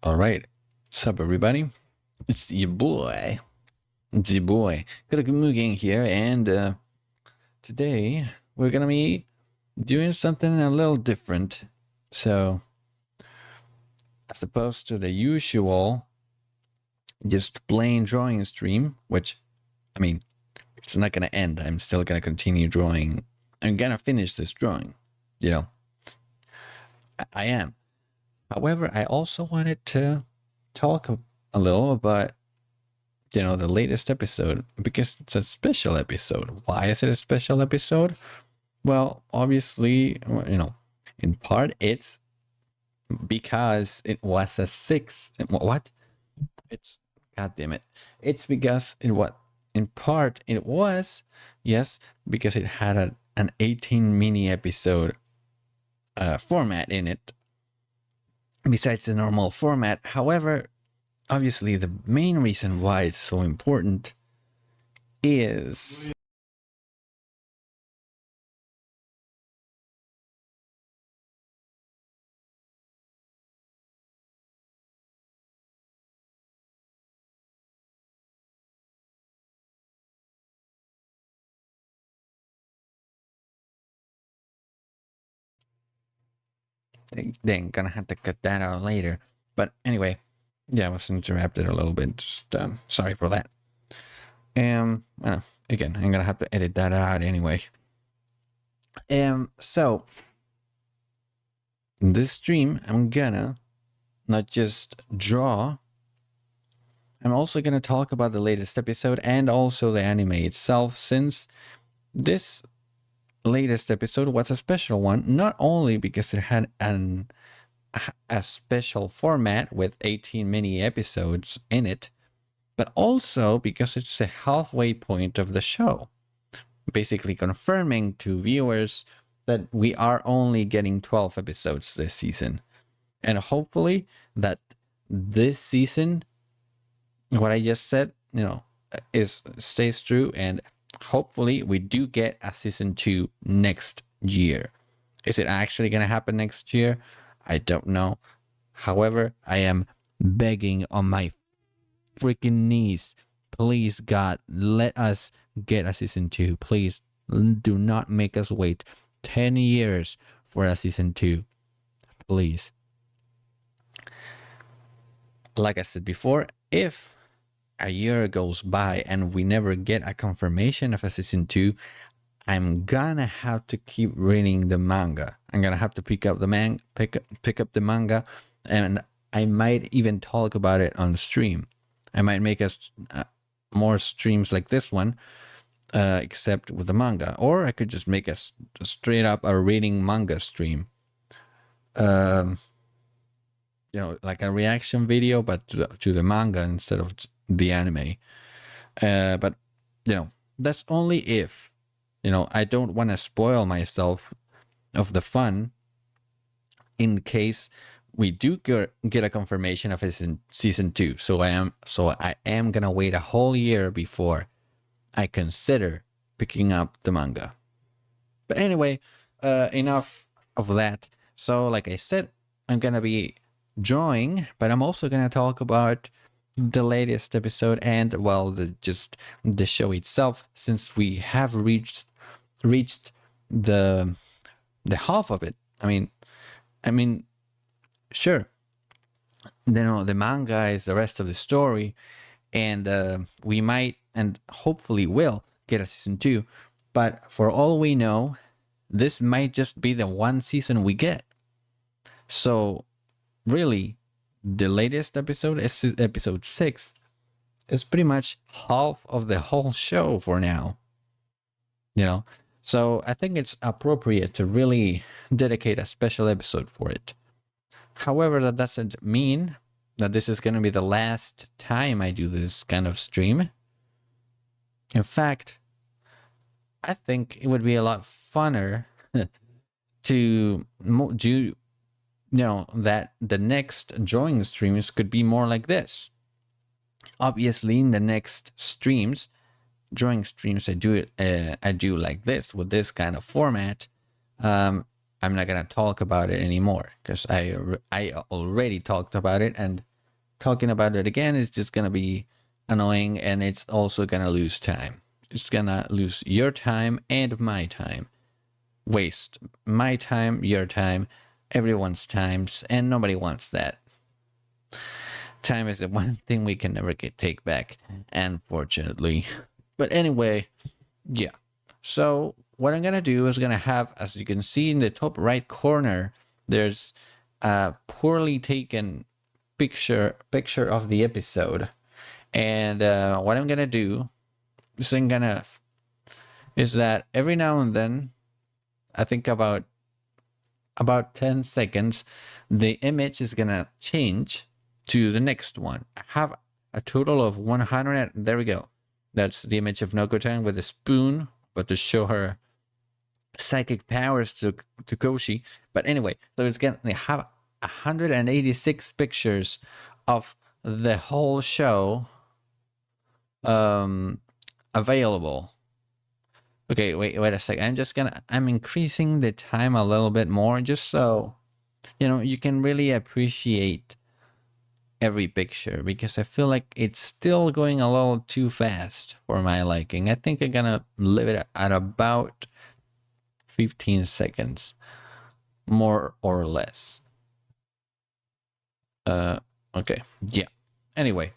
All right. What's up, everybody? It's your boy. Mugen here, and today we're gonna be doing something a little different. So, as opposed to the usual just plain drawing stream, which, I mean, it's not gonna end. I'm still gonna continue drawing. I'm gonna finish this drawing. You know, I am. However, I also wanted to talk a little about the latest episode, because it's a special episode. Why is it a special episode? Well, obviously, in part it's because it was a six. What? It's, god damn it. It's because in part it was, yes, because it had an 18 mini episode format in it, besides the normal format. However, obviously the main reason why it's so important is then gonna have to cut that out later. But anyway, yeah, I was interrupted a little bit. Just sorry for that. Again, I'm gonna have to edit that out anyway. So in this stream, I'm gonna not just draw. I'm also gonna talk about the latest episode and also the anime itself, since this latest episode was a special one, not only because it had a special format with 18 mini episodes in it, but also because it's a halfway point of the show, basically confirming to viewers that we are only getting 12 episodes this season. And hopefully that this season, what I just said, stays true, and hopefully we do get a season 2 next year. Is it actually going to happen next year? I don't know. However, I am begging on my freaking knees. Please, God, let us get a season 2. Please do not make us wait 10 years for a season 2. Please. Like I said before, if a year goes by and we never get a confirmation of a season 2, I'm gonna have to keep reading the manga. I'm gonna have to pick up the manga, and I might even talk about it on the stream. I might make more streams like this one, except with the manga, or I could just make a straight up a reading manga stream. Like a reaction video, but to the manga instead of the anime. But that's only if I don't want to spoil myself of the fun in case we do get a confirmation of a season 2. So I am gonna wait a whole year before I consider picking up the manga. But anyway, enough of that. So like I said, I'm gonna be drawing, but I'm also gonna talk about the latest episode and, well, the show itself, since we have reached the half of it. I mean, sure, the manga is the rest of the story, and we might and hopefully will get a season 2, but for all we know, this might just be the one season we get. So really, the latest episode is episode 6. It's pretty much half of the whole show for now. So I think it's appropriate to really dedicate a special episode for it. However, that doesn't mean that this is going to be the last time I do this kind of stream. In fact, I think it would be a lot funner to do that the next drawing streams could be more like this. Obviously, in the next drawing streams, I do like this, with this kind of format. I'm not gonna talk about it anymore, because I already talked about it, and talking about it again is just gonna be annoying, and it's also gonna lose time. It's gonna lose your time and my time. Waste my time, your time, everyone's times, and nobody wants that. Time is the one thing we can never take back, unfortunately. But anyway, yeah. So what I'm gonna do is gonna have, as you can see in the top right corner, there's a poorly taken picture of the episode, and what I'm gonna do is that every now and then, I think about 10 seconds, the image is gonna change to the next one. I have a total of 100. There we go. That's the image of Noko-chan with a spoon, but to show her psychic powers to Koshi. But anyway, so it's gonna have 186 pictures of the whole show available. Okay, wait a second. I'm increasing the time a little bit more, just so you can really appreciate every picture, because I feel like it's still going a little too fast for my liking. I think I'm gonna leave it at about 15 seconds, more or less. Okay, yeah. Anyway,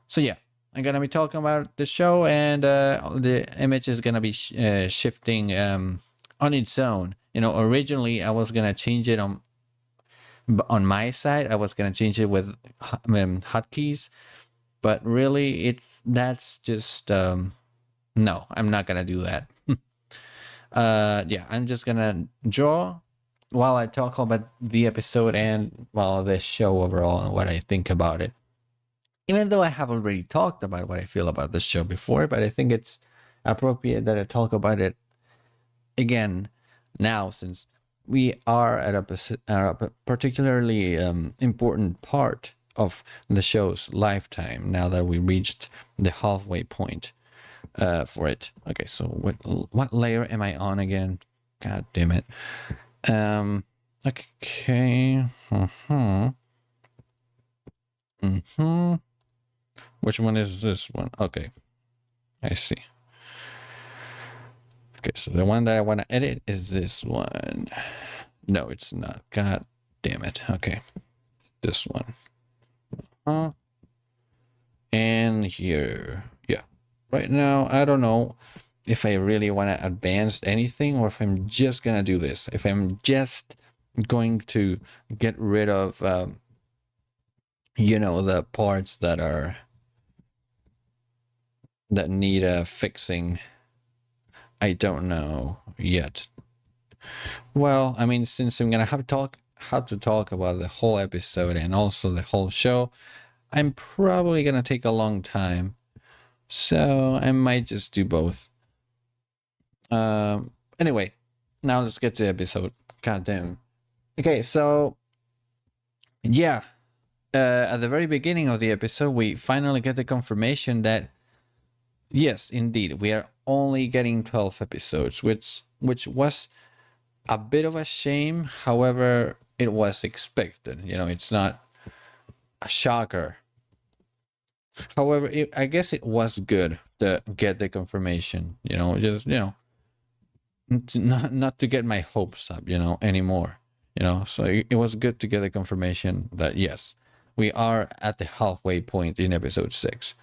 so yeah, I'm gonna be talking about the show, and the image is gonna be shifting on its own. Originally I was gonna change it on my side. I was gonna change it with hotkeys, but really that's just no, I'm not gonna do that. Yeah, I'm just gonna draw while I talk about the episode and the show overall and what I think about it. Even though I have already talked about what I feel about the show before, but I think it's appropriate that I talk about it again now, since we are at a particularly important part of the show's lifetime, now that we reached the halfway point for it. Okay, so what layer am I on again? God damn it. Okay. Which one is this one? Okay, I see. Okay, so the one that I want to edit is this one. No, it's not. God damn it. Okay, this one. And here. Yeah. Right now, I don't know if I really want to advance anything, or if I'm just gonna do this. If I'm just going to get rid of, the parts that need fixing. I don't know yet. Well, I mean, since I'm gonna have to talk about the whole episode and also the whole show, I'm probably gonna take a long time, so I might just do both. Anyway, now let's get to the episode. God damn. Okay, so yeah, at the very beginning of the episode, we finally get the confirmation that yes, indeed, we are only getting 12 episodes, which was a bit of a shame. However, it was expected. It's not a shocker. However, I guess it was good to get the confirmation. Just not to get my hopes up. Anymore. So it was good to get the confirmation that yes, we are at the halfway point in episode 6.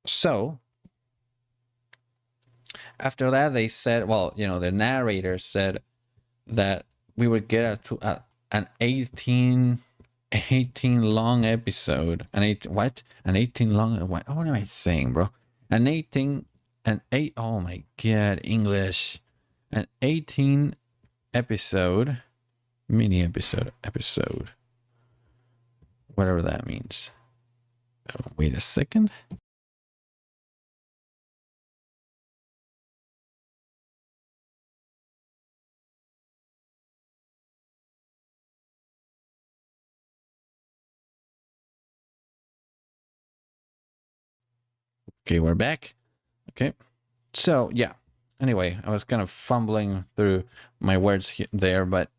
So after that, they said, the narrator said that we would get an 18 long episode. An 18 long. What am I saying, bro? An 8. Oh my god, English. An 18 episode, mini episode, whatever that means. Oh, wait a second. Okay, we're back. Okay, so yeah, anyway, I was kind of fumbling through my words there, but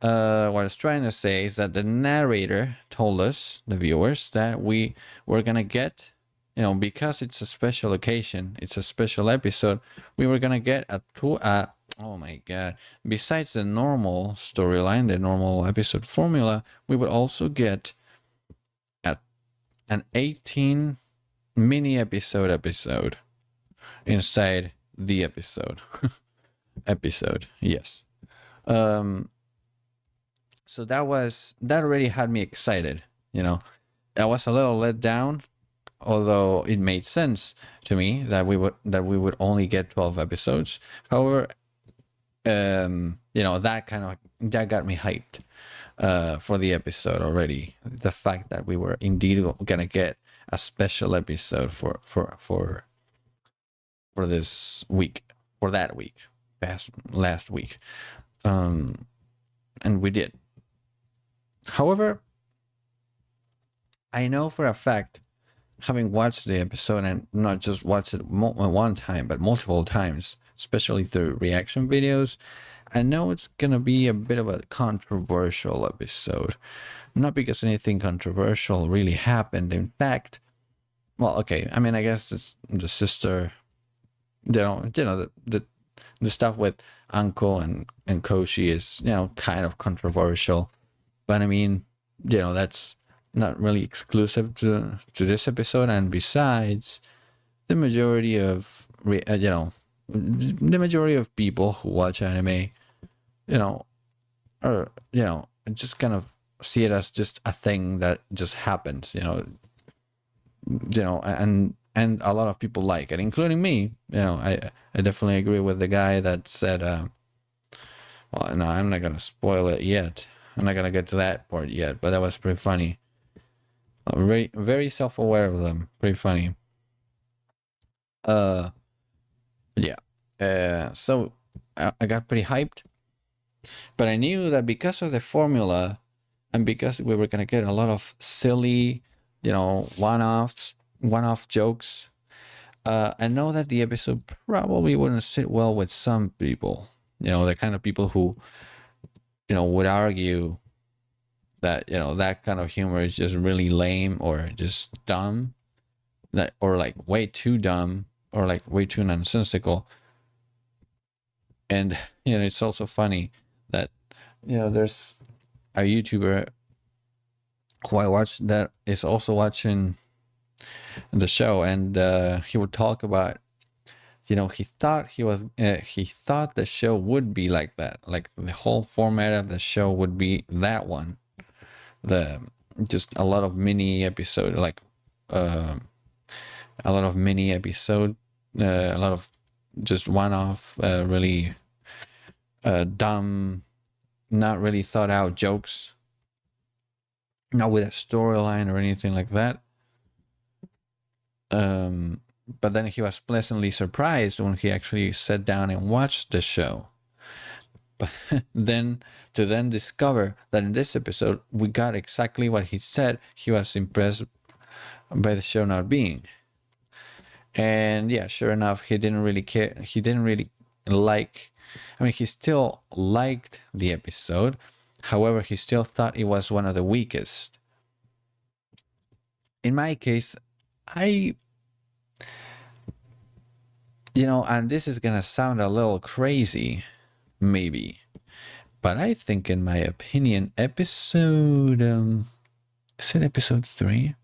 what I was trying to say is that the narrator told us, the viewers, that we were gonna get, because it's a special occasion, it's a special episode, we were gonna get oh my god, besides the normal storyline, the normal episode formula, we would also get an 18 mini episode inside the episode. Yes. So that already had me excited. I was a little let down, although it made sense to me that we would only get 12 episodes. However, that got me hyped for the episode already. The fact that we were indeed gonna get a special episode for this week, for that week, last week, and we did. However, I know for a fact, having watched the episode and not just watched it one time, but multiple times, especially through reaction videos, I know it's gonna be a bit of a controversial episode. Not because anything controversial really happened. In fact, well, okay, I mean, I guess it's the sister, the stuff with Uncle and Koshi is, kind of controversial. But I mean, that's not really exclusive to this episode. And besides, the majority of people who watch anime, or just kind of see it as just a thing that just happens, and a lot of people like it, including me. I definitely agree with the guy that said, well, no, I'm not gonna spoil it yet. I'm not gonna get to that part yet, but that was pretty funny. Very, very self-aware of them. Pretty funny. Yeah. So I got pretty hyped, but I knew that because of the formula, and because we were gonna get a lot of silly, one-off jokes, I know that the episode probably wouldn't sit well with some people. The kind of people who, would argue that that kind of humor is just really lame or just dumb, or like way too dumb, or like way too nonsensical. And it's also funny that there's a YouTuber who I watched that is also watching the show, and he would talk about, he thought he thought the show would be like that, like the whole format of the show would be that one, just a lot of mini episode, like a lot of mini episode, a lot of just one-off, really dumb, not really thought out jokes, not with a storyline or anything like that. But then he was pleasantly surprised when he actually sat down and watched the show. But then to discover that in this episode we got exactly what he said he was impressed by the show not being. And yeah, sure enough, he didn't really care. He didn't really like, I mean, he still liked the episode. However, he still thought it was one of the weakest. In my case, and this is gonna sound a little crazy, maybe, but I think, in my opinion, episode is it episode 3?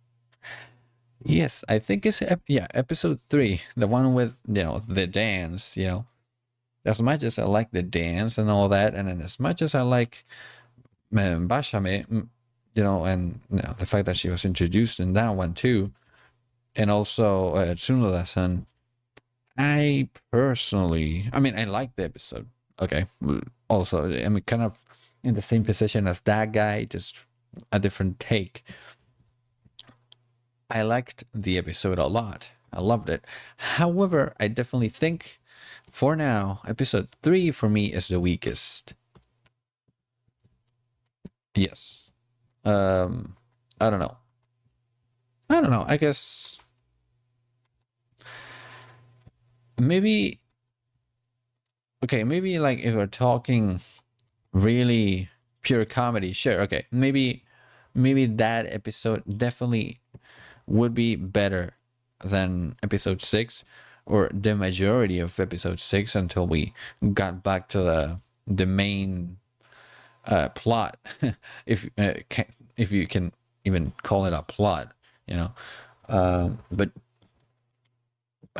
Yes, I think it's episode 3, the one with the dance. As much as I like the dance and all that, and then as much as I like Bashame, and the fact that she was introduced in that one too, and also Tsunoda-san, I personally, I mean, I like the episode. Okay. Also, I'm kind of in the same position as that guy, just a different take. I liked the episode a lot. I loved it. However, I definitely think, for now, episode 3 for me is the weakest. Yes. I don't know. I guess maybe okay, maybe like if we're talking really pure comedy, sure, okay, maybe that episode definitely would be better than episode 6, or the majority of episode 6, until we got back to the main plot. If you can even call it a plot, you know. But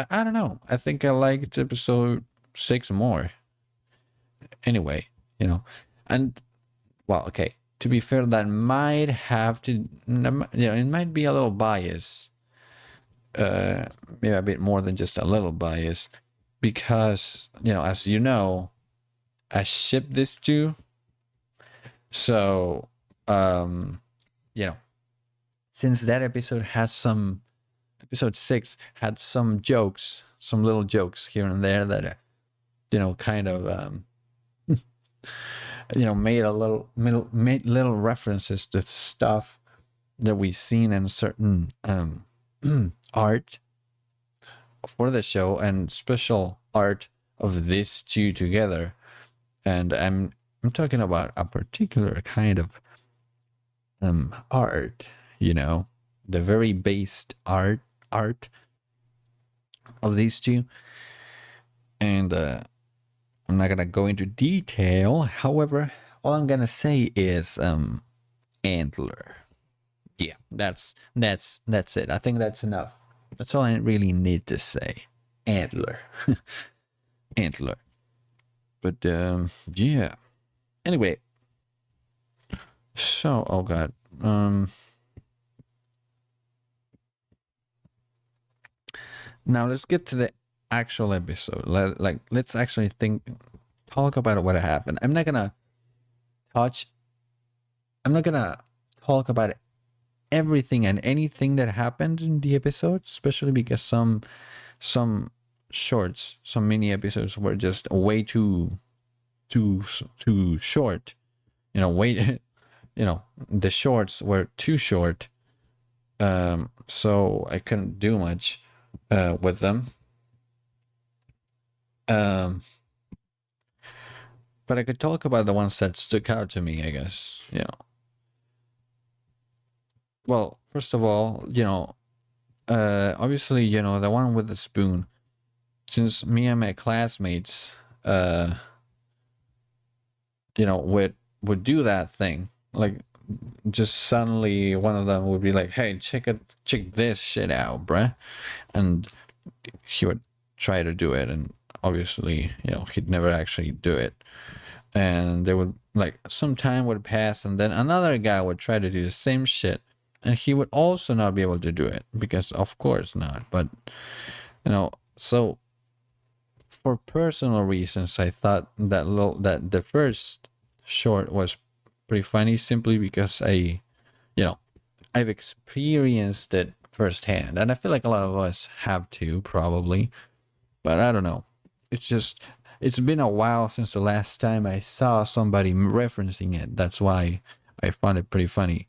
I don't know, I think I liked episode 6 more anyway, you know. And well, okay, to be fair, that might have to, you know, it might be a little bias, maybe a bit more than just a little bias, because, you know, as you know, I ship this too. So you know, since that episode 6 had some jokes, some little jokes here and there that you know, kind of you know, made little references to stuff that we've seen in certain art for the show, and special art of these two together. And I'm talking about a particular kind of art, you know, the very based art of these two. And I'm not gonna go into detail. However, all I'm gonna say is antler. Yeah, that's it. I think that's enough. That's all I really need to say. Antler. Antler. But yeah. Anyway. So, oh god. Now let's get to the actual episode. Let's actually talk about what happened. I'm not gonna talk about everything and anything that happened in the episode, especially because some shorts, some mini episodes were just way too short. You know, you know, the shorts were too short. So I couldn't do much with them. But I could talk about the ones that stuck out to me, I guess. You know. Well, first of all, you know, obviously, you know, the one with the spoon. Since me and my classmates, you know, would do that thing, like, just suddenly one of them would be like, "Hey, check this shit out, bruh," and he would try to do it, and obviously, you know, he'd never actually do it. And there would, like, some time would pass, and then another guy would try to do the same shit, and he would also not be able to do it, because of course not. But you know, so for personal reasons, I thought that the first short was pretty funny, simply because you know, I've experienced it firsthand, and I feel like a lot of us have too, probably. But I don't know. It's been a while since the last time I saw somebody referencing it. That's why I found it pretty funny.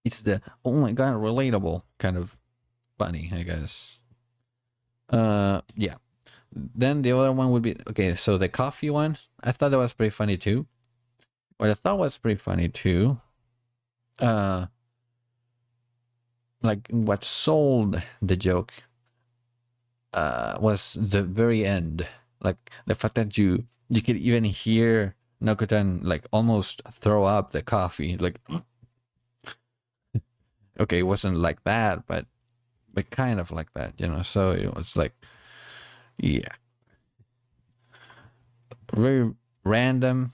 It's the, oh my god, relatable kind of funny, I guess. Yeah. Then the other one would be, okay, so the coffee one, I thought that was pretty funny too. What I thought was pretty funny too, like what sold the joke was the very end, like the fact that you could even hear Nokotan like almost throw up the coffee, like, okay, it wasn't like that, but kind of like that, you know. So it was like, yeah, very random,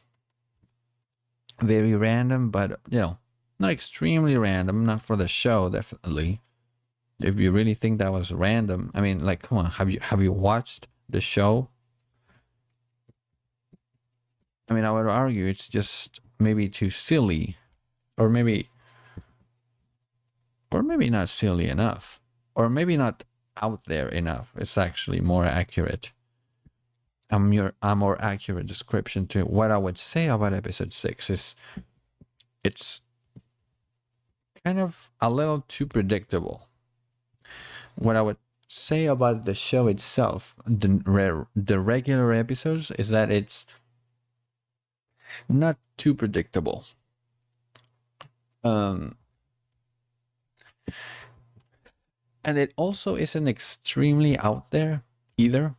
but you know, not extremely random, not for the show, definitely. If you really think that was random, I mean, like, come on, have you watched the show? I mean, I would argue it's just maybe too silly, or maybe not silly enough, or maybe not out there enough. It's actually more accurate. A more accurate description to what I would say about episode 6 is, it's kind of a little too predictable. What I would say about the show itself, the regular episodes, is that it's not too predictable. And it also isn't extremely out there either.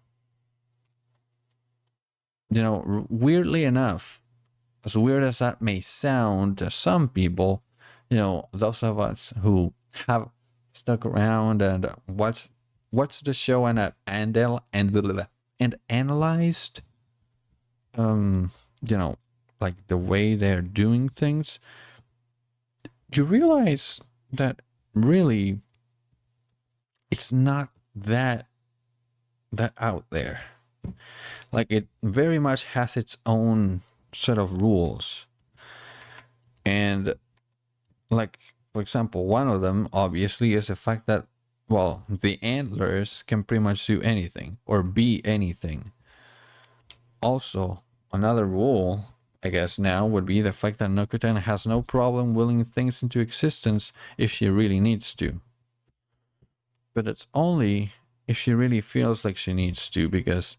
You know, weirdly enough, as weird as that may sound to some people, you know, those of us who have stuck around and watched the show and analyzed, you know, like the way they're doing things, you realize that really it's not that out there. Like, it very much has its own set of rules. And like, for example, one of them obviously is the fact that, well, the antlers can pretty much do anything or be anything. Also, another rule, I guess now, would be the fact that Nokotan has no problem willing things into existence if she really needs to. But it's only if she really feels like she needs to, because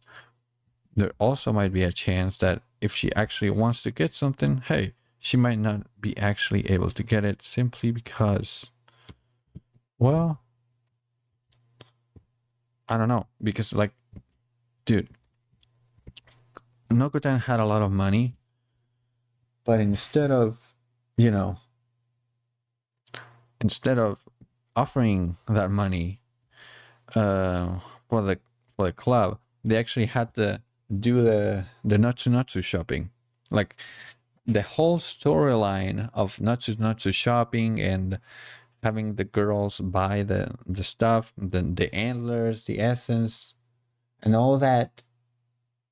there also might be a chance that if she actually wants to get something, hey, she might not be actually able to get it simply because, well, I don't know. Because, like, dude, Nokotan had a lot of money, but instead of, you know, offering that money for the club, they actually had to do the Natsu shopping. Like, the whole storyline of Natsu shopping and having the girls buy the stuff, the antlers, the essence, and all that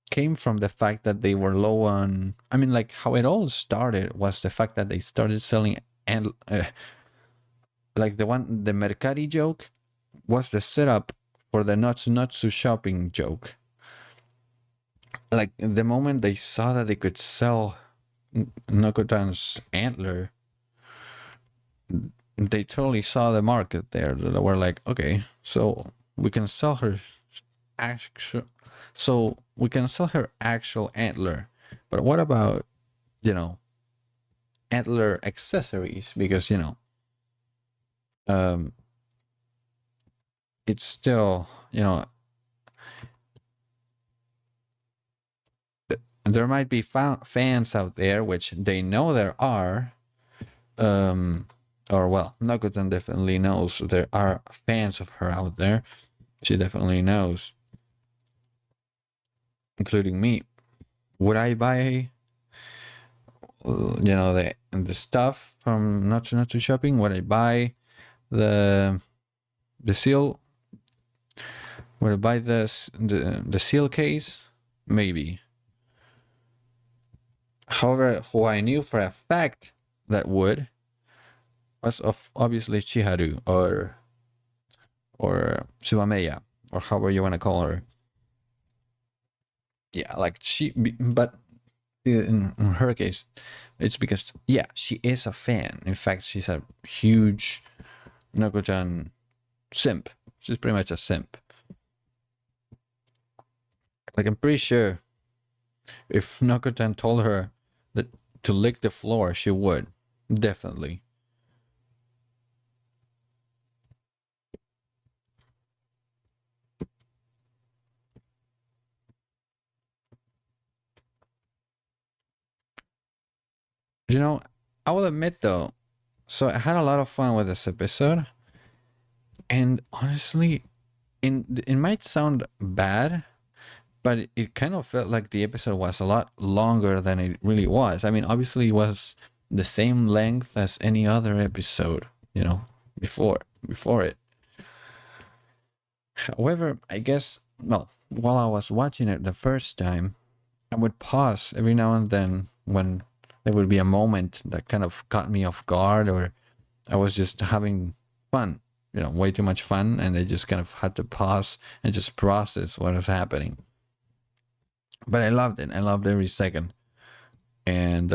came from the fact that they were low on. I mean, like, how it all started was the fact that they started selling, and like the Mercari joke was the setup for the Natsu shopping joke. Like, the moment they saw that they could sell Nokotan's antler, they totally saw the market there. They were like, okay, so we can sell her actual antler, but what about, you know, antler accessories? Because, you know, it's still, you know, there might be fans out there, which they know there are, or, well, Nokotan definitely knows there are fans of her out there. She definitely knows, including me. Would I buy, you know, the stuff from Natsu shopping? Would I buy the seal? Would I buy the seal case? Maybe. However, who I knew for a fact that would was obviously Chiharu or Tsubameya, or however you want to call her. Yeah, like but in her case, it's because, yeah, she is a fan. In fact, she's a huge Nokotan simp. She's pretty much a simp. Like, I'm pretty sure if Nokotan told her that to lick the floor, she would. Definitely. You know, I will admit though, so I had a lot of fun with this episode, and honestly, it might sound bad, but it kind of felt like the episode was a lot longer than it really was. I mean, obviously it was the same length as any other episode, you know, before it. However, I guess, well, while I was watching it the first time, I would pause every now and then when there would be a moment that kind of caught me off guard, or I was just having fun, you know, way too much fun, and I just kind of had to pause and just process what was happening. But I loved it. I loved every second. And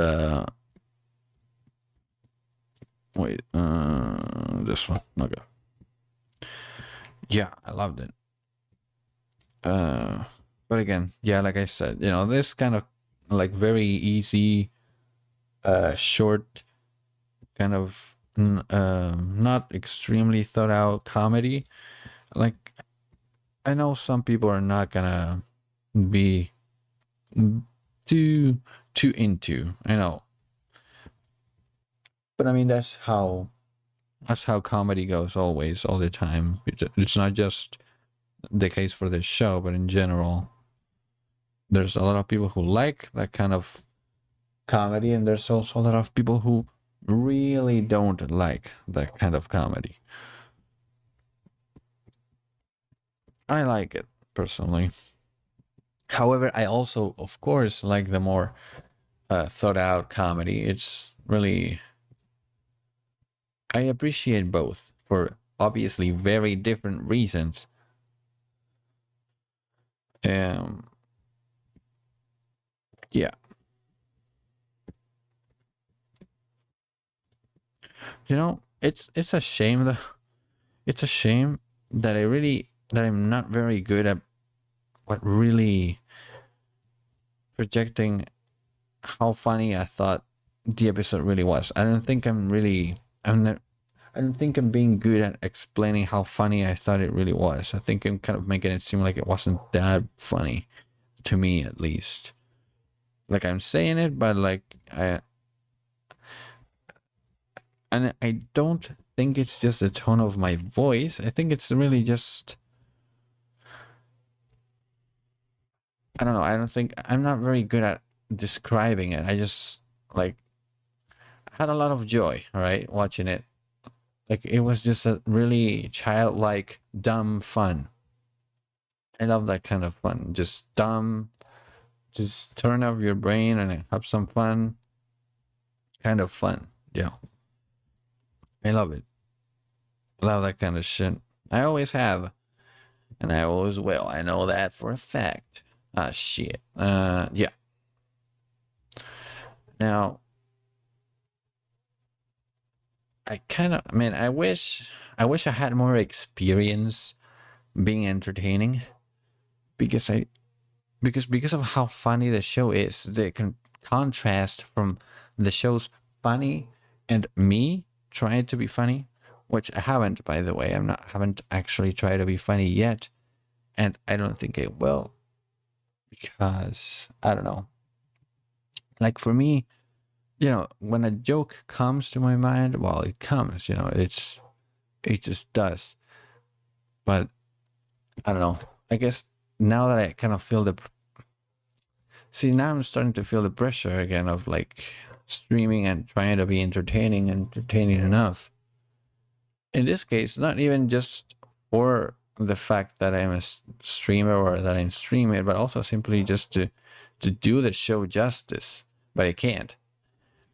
wait, this one. Okay. Yeah, I loved it. But again, yeah, like I said, this kind of like very easy, short, kind of not extremely thought out comedy. Like, I know some people are not gonna be too into. I know, but I mean that's how comedy goes always, all the time. It's not just the case for this show, but in general, there's a lot of people who like that kind of comedy, and there's also a lot of people who really don't like that kind of comedy. I like it personally. However, I also, of course, like the more thought out comedy. It's really, I appreciate both for obviously very different reasons. Um, yeah, it's a shame though. It's a shame that I'm not very good at what really projecting how funny I thought the episode really was. I don't think I'm really I'm not, I don't think I'm being good at explaining how funny I thought it really was. I think I'm kind of making it seem like it wasn't that funny, to me at least. Like, I'm saying it, but like I don't think it's just the tone of my voice. I think it's really just, I don't know. I don't think I'm not very good at describing it. I just like had a lot of joy, right, watching it. Like, it was just a really childlike, dumb fun. I love that kind of fun. Just dumb, just turn off your brain and have some fun. Kind of fun. Yeah. I love it. Love that kind of shit. I always have. And I always will. I know that for a fact. Ah, shit. Yeah. Now, I mean, I wish I had more experience being entertaining, because because of how funny the show is. The contrast from the show's funny and me trying to be funny, which I haven't, by the way. Haven't actually tried to be funny yet, and I don't think it will, because I don't know. Like, for me, when a joke comes to my mind, well, it comes. It just does. But I don't know. I guess now that I kind of feel now I'm starting to feel the pressure again of like streaming and trying to be entertaining enough. In this case, not even just for the fact that I'm a streamer or that I'm streaming, but also simply just to do the show justice. But I can't.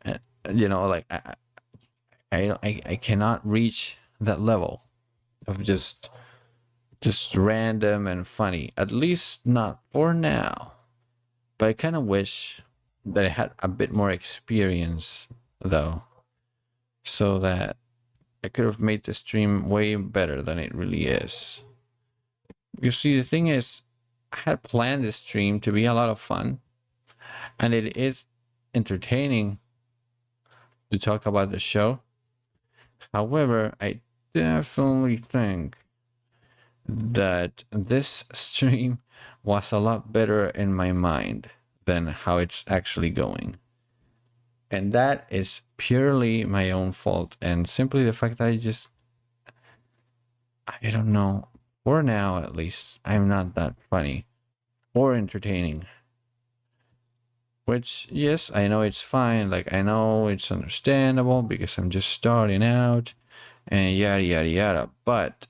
And, like, I cannot reach that level of just random and funny, at least not for now. But I kind of wish that I had a bit more experience, though, so that I could have made the stream way better than it really is. You see, the thing is, I had planned this stream to be a lot of fun, and it is entertaining to talk about the show. However, I definitely think that this stream was a lot better in my mind than how it's actually going. And that is purely my own fault, and simply the fact that I don't know, for now at least, I'm not that funny or entertaining. Which, yes, I know it's fine. Like, I know it's understandable because I'm just starting out and yada yada yada. But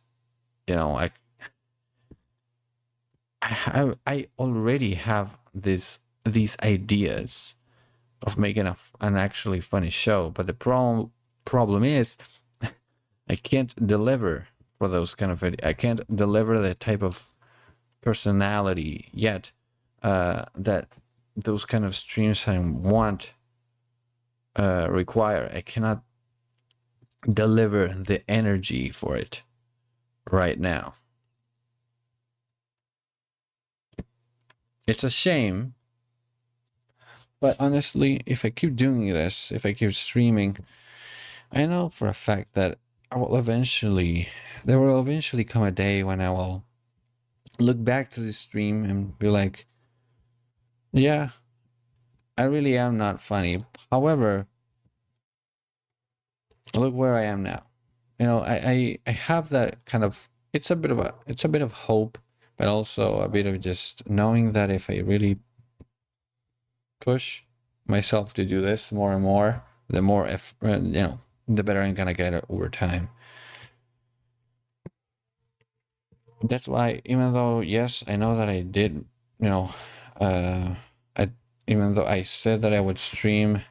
I already have these ideas of making an actually funny show, but the problem is I can't deliver for those kind of I can't deliver the type of personality yet that those kind of streams I want require. I cannot deliver the energy for it right now. it's a shame. But honestly, if I keep doing this, if I keep streaming, I know for a fact that there will eventually come a day when I will look back to this stream and be like, yeah, I really am not funny. However, look where I am now. You know, I have that kind of, it's a bit of hope, but also a bit of just knowing that if I really push myself to do this more and more, the more the better I'm gonna get it over time. That's why, even though, yes, I know that I did, I even though I said that I would stream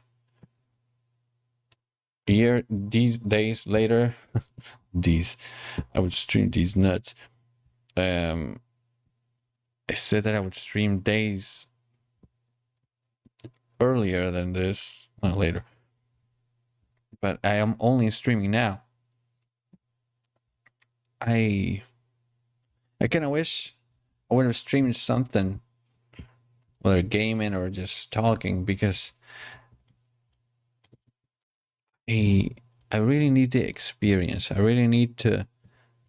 these days later, I would stream these nuts. I said that I would stream days earlier than this, not later. But I am only streaming now. I kind of wish I would have streamed something, whether gaming or just talking, because I really need the experience. I really need to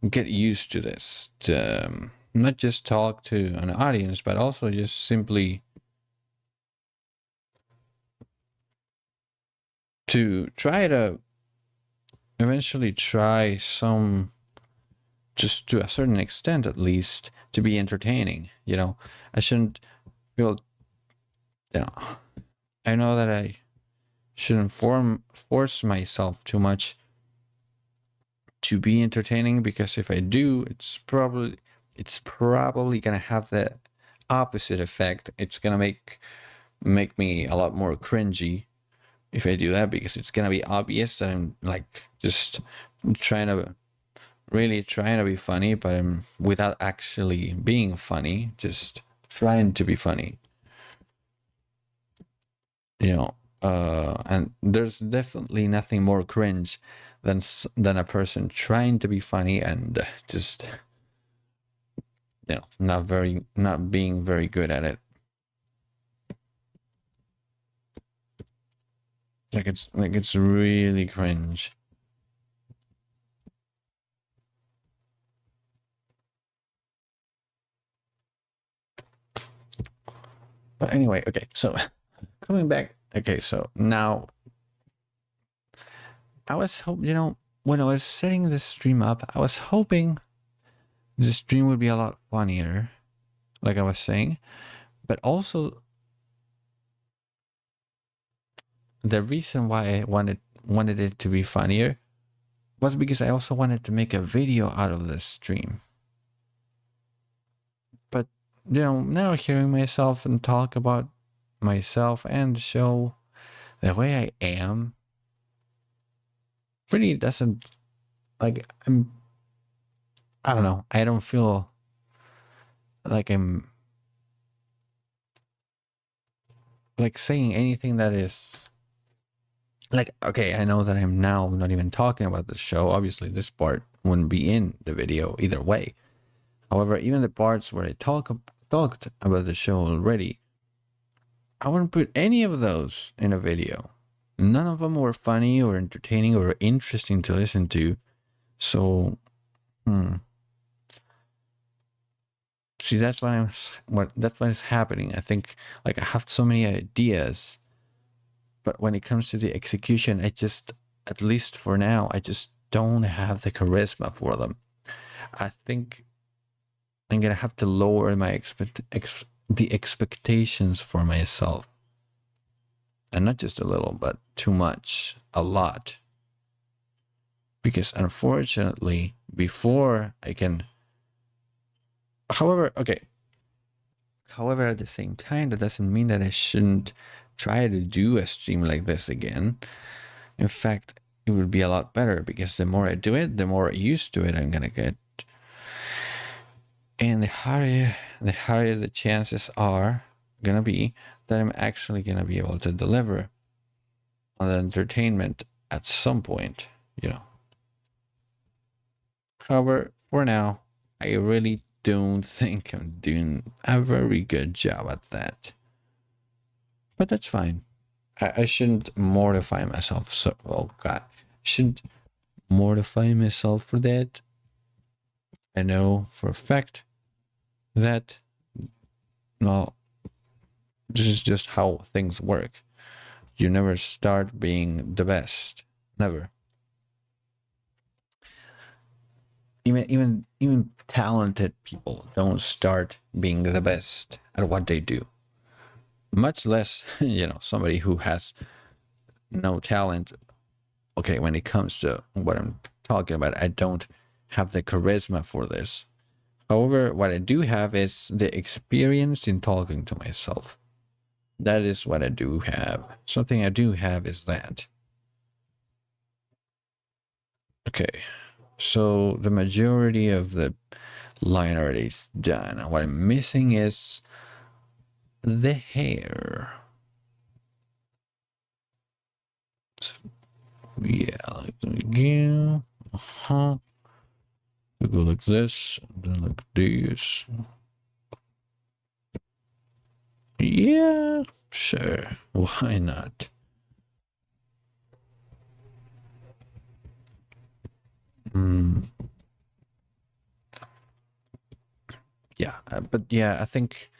get used to this, to not just talk to an audience, but also just simply to try to eventually try some, just to a certain extent at least, to be entertaining. You know, I shouldn't feel, I know that I shouldn't force myself too much to be entertaining, because if I do, it's probably gonna have the opposite effect. It's gonna make me a lot more cringy if I do that, because it's gonna be obvious that I'm like just really trying to be funny, but I'm without actually being funny, just trying to be funny. And there's definitely nothing more cringe than a person trying to be funny and just not being very good at it. Like it's really cringe. But anyway, okay, so coming back, okay, so now I was hoping, when I was setting this stream up, I was hoping the stream would be a lot funnier, like I was saying, but also the reason why I wanted it to be funnier was because I also wanted to make a video out of this stream. But now hearing myself and talk about myself and show the way I am really doesn't, like, I don't know, I don't feel like I'm like saying anything that is like, okay, I know that I'm now not even talking about the show. Obviously this part wouldn't be in the video either way. However, even the parts where I talked about the show already, I wouldn't put any of those in a video. None of them were funny or entertaining or interesting to listen to. So, see, that's what is happening. I think, like, I have so many ideas, but when it comes to the execution, at least for now, I just don't have the charisma for them. I think I'm gonna have to lower my the expectations for myself, and not just a little, but too much, a lot. Because unfortunately, before I can, however, at the same time, that doesn't mean that I shouldn't try to do a stream like this again. In fact, it would be a lot better, because the more I do it, the more used to it I'm gonna get. And the higher the chances are gonna be that I'm actually gonna be able to deliver on the entertainment at some point, However, for now, I really don't think I'm doing a very good job at that. But that's fine. I shouldn't mortify myself. So, oh God, I shouldn't mortify myself for that. I know for a fact that, well, this is just how things work. You never start being the best. Never. Even talented people don't start being the best at what they do. Much less, somebody who has no talent. Okay, when it comes to what I'm talking about, I don't have the charisma for this. However, what I do have is the experience in talking to myself. That is what I do have. Something I do have is that. Okay, so the majority of the line art is done. What I'm missing is the hair. Yeah, like again. Uh-huh. We go like this, then like this. Yeah, sure. Why not? Yeah, but yeah, I think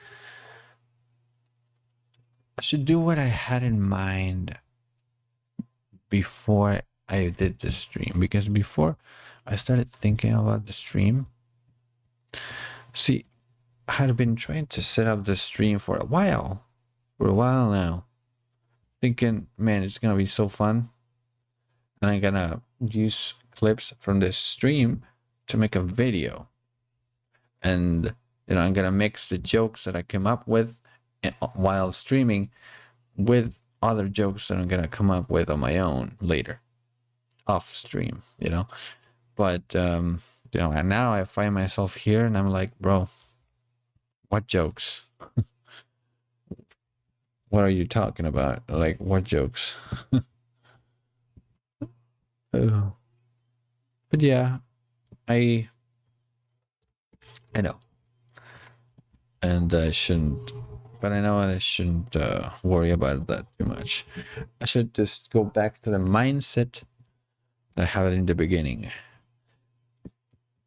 I should do what I had in mind before I did the stream, because before I started thinking about the stream, see, I had been trying to set up the stream for a while now, thinking, man, it's gonna be so fun, and I'm gonna use clips from this stream to make a video, and I'm gonna mix the jokes that I came up with while streaming with other jokes that I'm gonna come up with on my own later off stream, but and now I find myself here and I'm like, bro, what jokes? What are you talking about? Like, what jokes? Oh. But yeah, I know, and I shouldn't, but I know I shouldn't worry about that too much. I should just go back to the mindset that I had in the beginning.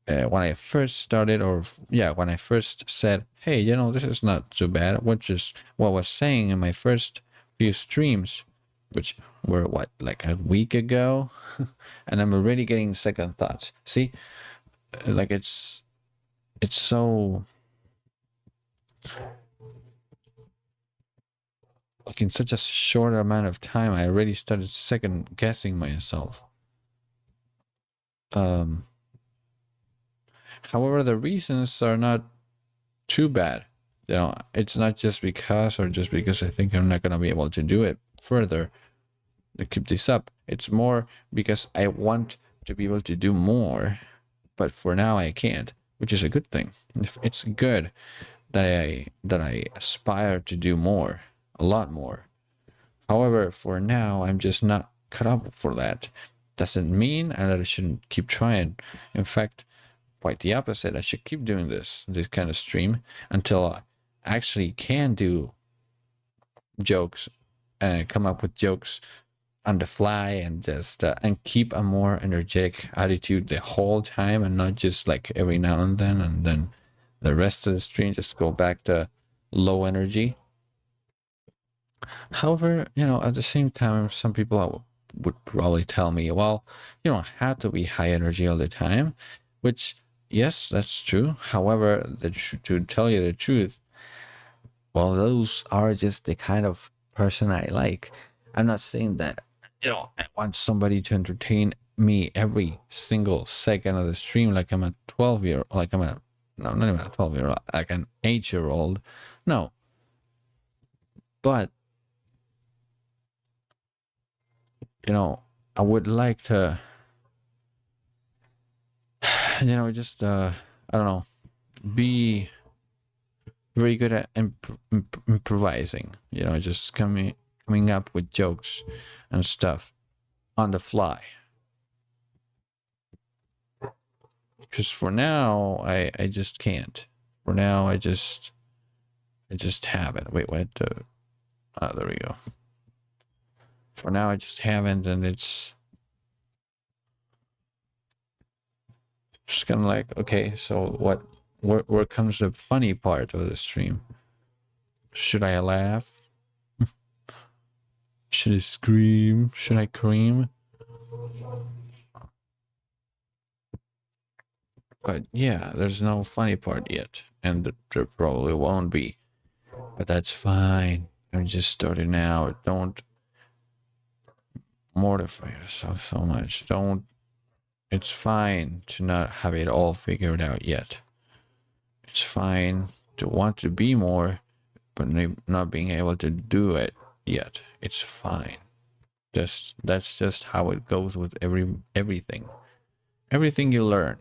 When I first started, when I first said, hey, this is not so bad, what I was saying in my first few streams, which were like a week ago, and I'm already getting second thoughts. See, like it's so, like in such a short amount of time, I already started second guessing myself. However, the reasons are not too bad. It's not just because I think I'm not gonna be able to do it further to keep this up. It's more because I want to be able to do more, but for now I can't, which is a good thing. It's good that I aspire to do more, a lot more. However, for now I'm just not cut up for that. Doesn't mean that I shouldn't keep trying. In fact, quite the opposite. I should keep doing this kind of stream until I actually can do jokes and come up with jokes on the fly and just and keep a more energetic attitude the whole time, and not just like every now and then the rest of the stream just go back to low energy. However, at the same time, some people would probably tell me, well, you don't have to be high energy all the time, which, yes, that's true. However, to tell you the truth, well, those are just the kind of person I like. I'm not saying that, I want somebody to entertain me every single second of the stream like I'm a 12-year, like I'm a, no, not even a 12-year-old, like an 8-year-old. No. But, I would like to, just, I don't know, be very good at improvising, just coming up with jokes and stuff on the fly. because for now I just can't. For now I just haven't. Wait, what? There we go. For now I just haven't, and it's just kind of like, okay, so what? Where comes the funny part of the stream? Should I laugh? Should I scream? Should I cream? But yeah, there's no funny part yet, and there probably won't be. But that's fine. I'm just starting out. Don't mortify yourself so much. Don't. It's fine to not have it all figured out yet. It's fine to want to be more, but not being able to do it yet. It's fine. That's just how it goes with everything. Everything you learn.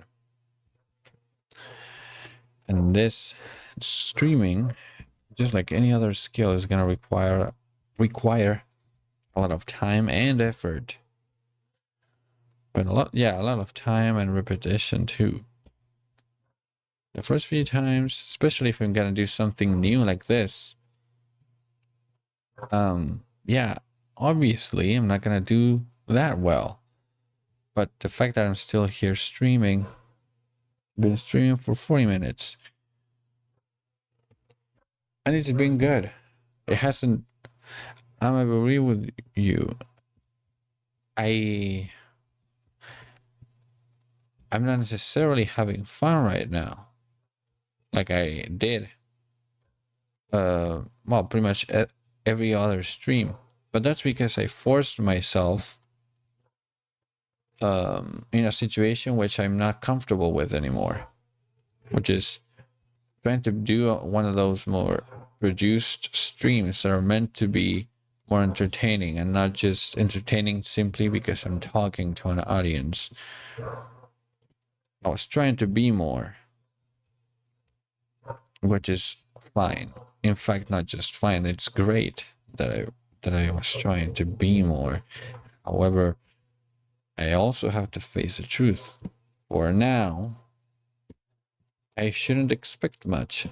And this streaming, just like any other skill, is gonna require a lot of time and effort. But a lot of time and repetition too. The first few times, especially if I'm gonna do something new like this, yeah, obviously I'm not gonna do that well. But the fact that I'm still here streaming, been streaming for 40 minutes, and it's been good. It hasn't. I'm agree with you. I'm not necessarily having fun right now, like I did. Well, pretty much every other stream, but that's because I forced myself in a situation which I'm not comfortable with anymore, which is trying to do one of those more produced streams that are meant to be more entertaining and not just entertaining simply because I'm talking to an audience. I was trying to be more, which is fine. In fact, not just fine, it's great that I was trying to be more. However, I also have to face the truth. For now, I shouldn't expect much.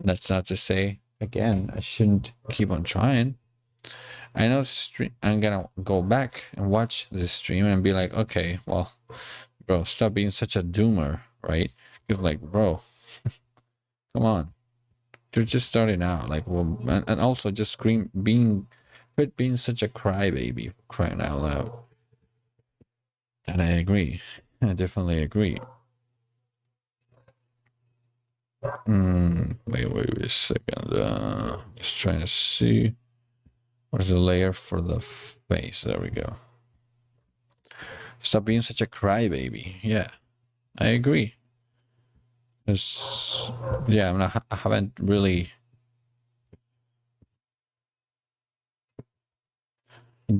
That's not to say, again, I shouldn't keep on trying. I know I'm gonna go back and watch this stream and be like, okay, well, bro, stop being such a doomer, right? You're like, bro, come on. You're just starting out, like, well, and also just being such a crybaby, crying out loud. And I agree. I definitely agree. Wait a second. Just trying to see what is the layer for the face. There we go. Stop being such a crybaby. Yeah, I agree. Yeah, I haven't really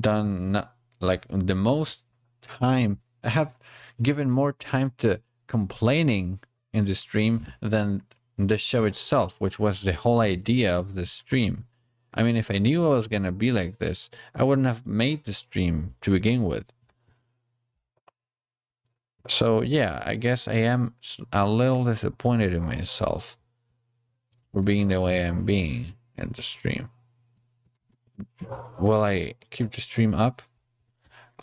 done like the most time. I have given more time to complaining in the stream than the show itself, which was the whole idea of the stream. I mean, if I knew I was gonna be like this, I wouldn't have made the stream to begin with. So yeah, I guess I am a little disappointed in myself for being the way I'm being in the stream. Will I keep the stream up?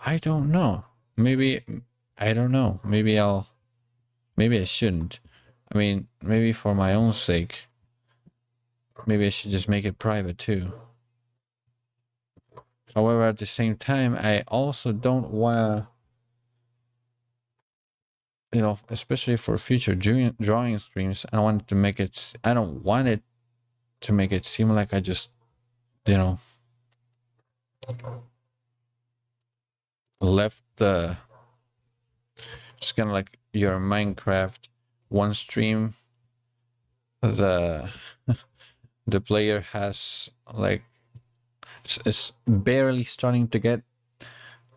I don't know. Maybe, I don't know. Maybe I shouldn't. I mean, maybe for my own sake, maybe I should just make it private too. However, at the same time, I also don't want to, especially for future drawing streams, I don't want to make it, I don't want it to make it seem like I just, left the, it's kind of like your Minecraft one stream, the player has like, it's barely starting to get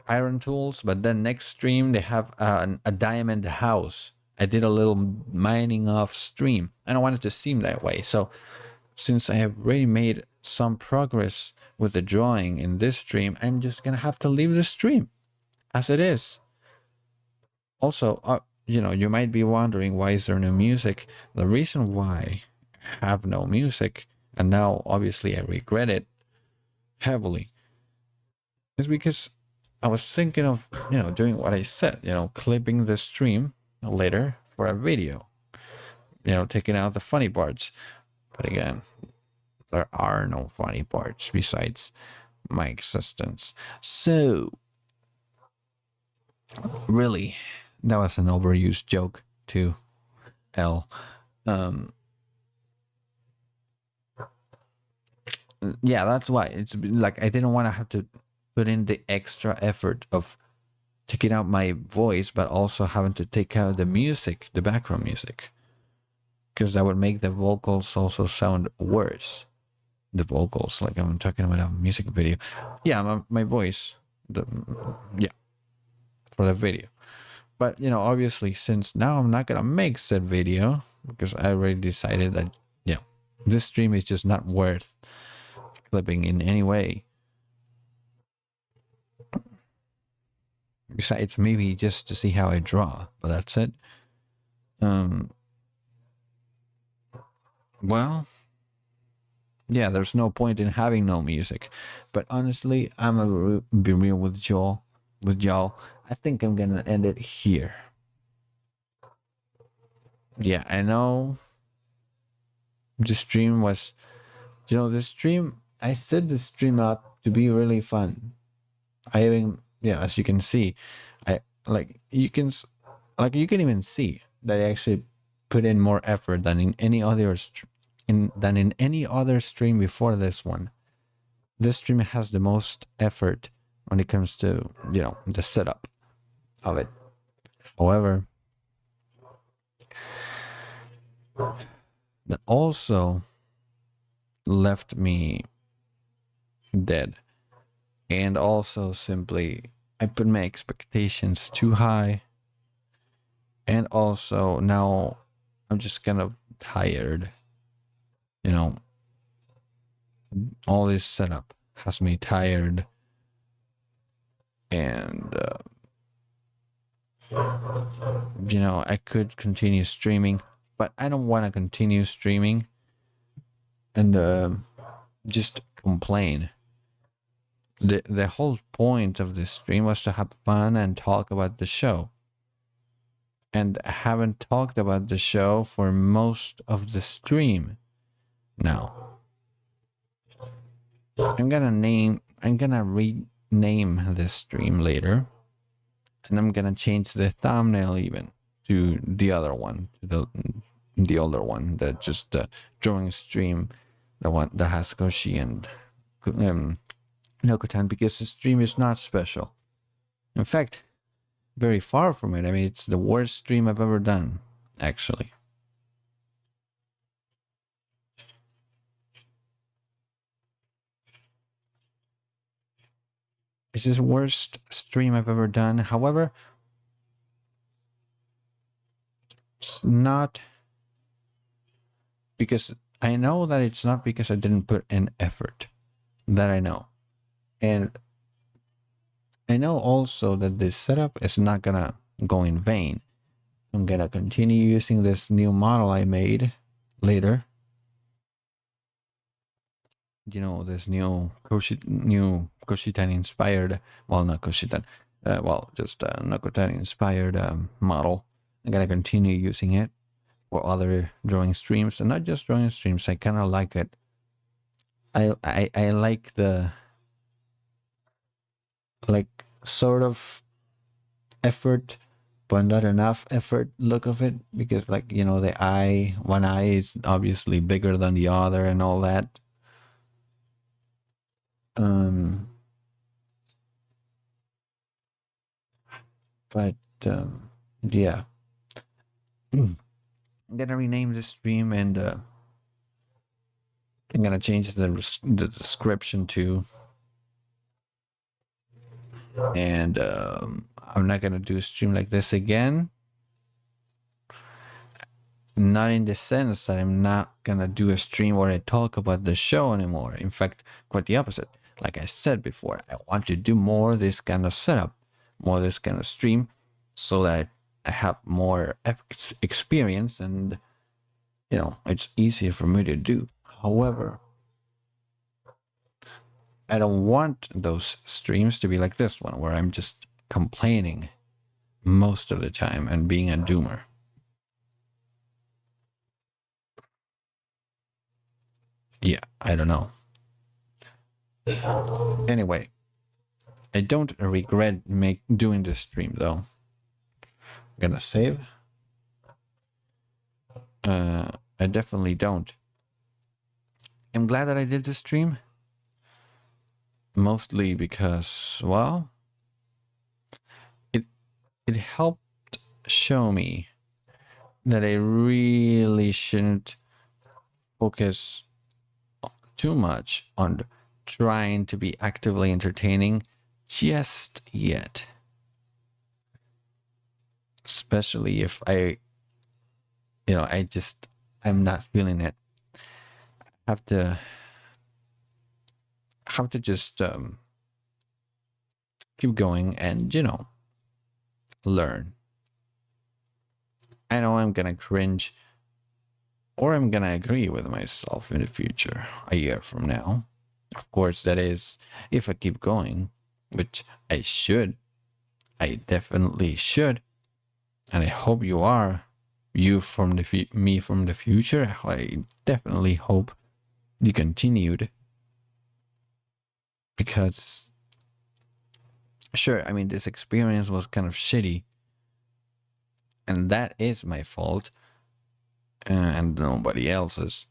iron tools, but then next stream they have a diamond house. I did a little mining off stream. I don't want it to seem that way. So since I have already made some progress with the drawing in this stream, I'm just gonna have to leave the stream as it is. Also, you might be wondering, why is there no music? The reason why I have no music, and now obviously I regret it heavily, is because I was thinking of, doing what I said, clipping the stream later for a video, taking out the funny parts. But again, there are no funny parts besides my existence. So, really, that was an overused joke to L. Yeah, that's why it's like I didn't want to have to put in the extra effort of taking out my voice, but also having to take out the music, the background music, because that would make the vocals also sound worse. The vocals, like I'm talking about a music video. Yeah, my voice, for the video. But obviously, since now I'm not gonna make said video because I already decided that this stream is just not worth clipping in any way. Besides, maybe just to see how I draw, but that's it. Well, yeah, there's no point in having no music. But honestly, I'm gonna be real with y'all. I think I'm gonna end it here. Yeah, I know. The stream was, I set the stream up to be really fun. I even, as you can see, you can even see that I actually put in more effort than in any other stream before this one. This stream has the most effort when it comes to the setup of it. However, that also left me dead, and also simply I put my expectations too high, and also now I'm just kind of tired. All this setup has me tired, and I could continue streaming, but I don't want to continue streaming and just complain. The whole point of this stream was to have fun and talk about the show. And I haven't talked about the show for most of the stream now. I'm gonna rename this stream later, and I'm gonna change the thumbnail even to the other one, to the older one, that just drawing stream, the one that has Koshi and Nokotan, because the stream is not special. In fact, very far from it. I mean, it's the worst stream I've ever done, actually. It's the worst stream I've ever done. However, it's not because I know that it's not because I didn't put in effort. That I know. And I know also that this setup is not gonna go in vain. I'm gonna continue using this new model I made later. This new Koshitan inspired, well, not Koshitan, just Nokotan inspired model. I'm gonna continue using it for other drawing streams, and not just drawing streams. I kind of like it. I like the sort of effort, but not enough effort look of it, because the one eye is obviously bigger than the other and all that. But yeah, I'm gonna rename this stream, and I'm gonna change the description too. And I'm not gonna do a stream like this again. Not in the sense that I'm not gonna do a stream where I talk about the show anymore. In fact, quite the opposite. Like I said before, I want to do more this kind of setup, more this kind of stream, so that I have more experience, and you know, it's easier for me to do. However, I don't want those streams to be like this one, where I'm just complaining most of the time and being a doomer. Yeah, I don't know. Anyway, I don't regret doing this stream though. I'm gonna save. I definitely don't. I'm glad that I did this stream. Mostly because, well, it helped show me that I really shouldn't focus too much on trying to be actively entertaining just yet. Especially if I'm not feeling it. Have to just keep going and, learn. I know I'm gonna cringe, or I'm gonna agree with myself in the future, a year from now. Of course, that is if I keep going, which I should. I definitely should, and I hope you are. You from me from the future. I definitely hope you continued, because sure, I mean, this experience was kind of shitty, and that is my fault, and nobody else's.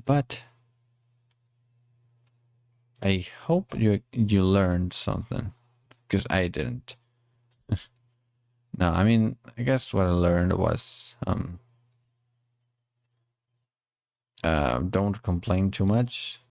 But I hope you learned something, because I didn't. No, I mean, I guess what I learned was don't complain too much.